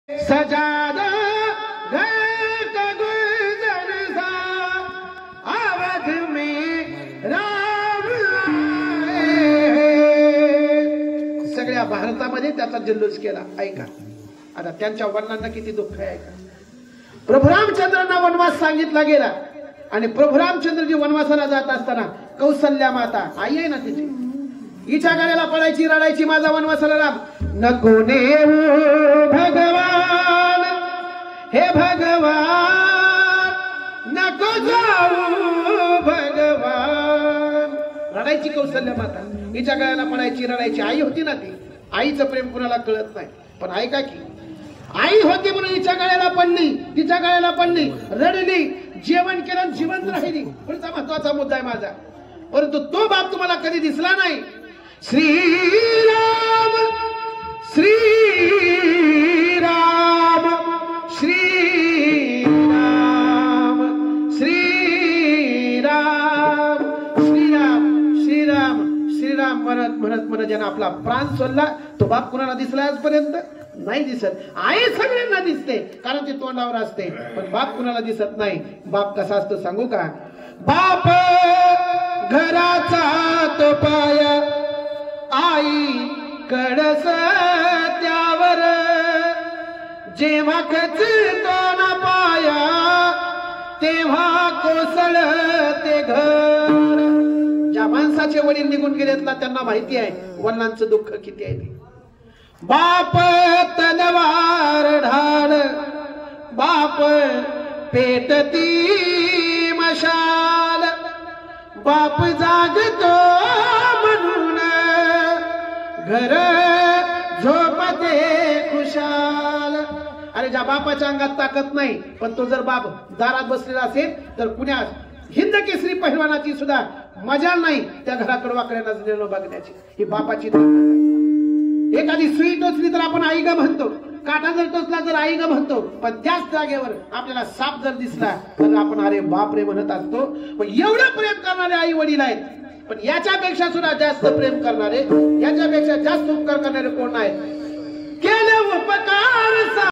सजाद घर का गुलशन सा अवध में राम सगळ्या भारतामध्ये त्याचा जल्लोष केला. ऐका आता त्यांच्या वडिलांना किती दुःख आहे. ऐका, प्रभू रामचंद्रांना वनवास सांगितला गेला आणि प्रभू रामचंद्रजी वनवासाला जात असताना कौसल्या माता आई आहे ना तिची, हिच्या गाड्याला पडायची, रडायची, माझा वनवासाला राम. नको नेऊ भगवान, हे भगवान नको जाऊ भगवान, रडायची कौसल्या माता, हिच्या गाड्याला पडायची, रडायची. आई होती ना ती, आईचं प्रेम कुणाला कळत नाही. पण ऐका की, आई होती म्हणून हिच्या गळ्याला पडली, तिच्या गळ्याला पडली, रडली, जेवण केलं, जिवंत राहिली. पुढचा महत्वाचा मुद्दा आहे माझा. परंतु तो बाप तुम्हाला कधी दिसला नाही. श्रीराम श्रीराम श्रीराम श्रीराम श्रीराम श्रीराम श्रीराम म्हणत म्हणत म्हणत ज्यानं आपला प्राण सोडला तो बाप कुणाला दिसला आजपर्यंत नाही दिसत. आई सगळ्यांना दिसते कारण ती तोंडावर असते, पण बाप कुणाला दिसत नाही. बाप कसा असतो सांगू का? बाप घराचा तो पाया, आई कडस त्यावर, जेव्हा खचतो ना पाया तेव्हा कोसळते घर. ज्या माणसाचे वडील निघून गेलेत ना त्यांना माहिती आहे वडिलांचं दुःख किती आहे ते. बाप तलवार ढाल, बाप पेटती मशाल, बाप जागतो म्हणून घर झोपते खुशाल. अरे ज्या बापाच्या अंगात ताकद नाही पण तो जर बाप दारात बसलेला असेल तर पुण्या हिंद केसरी पहिलवानाची सुद्धा मजा नाही त्या घराकडे वाकड्या नजरेनं बघण्याची. ही बापाची ताकद. एखादी सुई टोचली तर आपण आई ग म्हणतो, काटा जर टोचला तर आई ग म्हणतो, पण त्याच जागेवर आपल्याला साप जर दिसला तर आपण अरे बाप रे म्हणत असतो. पण एवढं प्रेम करणारे आई वडील आहेत, पण याच्यापेक्षा सुद्धा जास्त प्रेम करणारे, याच्यापेक्षा जास्त उपकार करणारे कोण आहेत? केले उपकार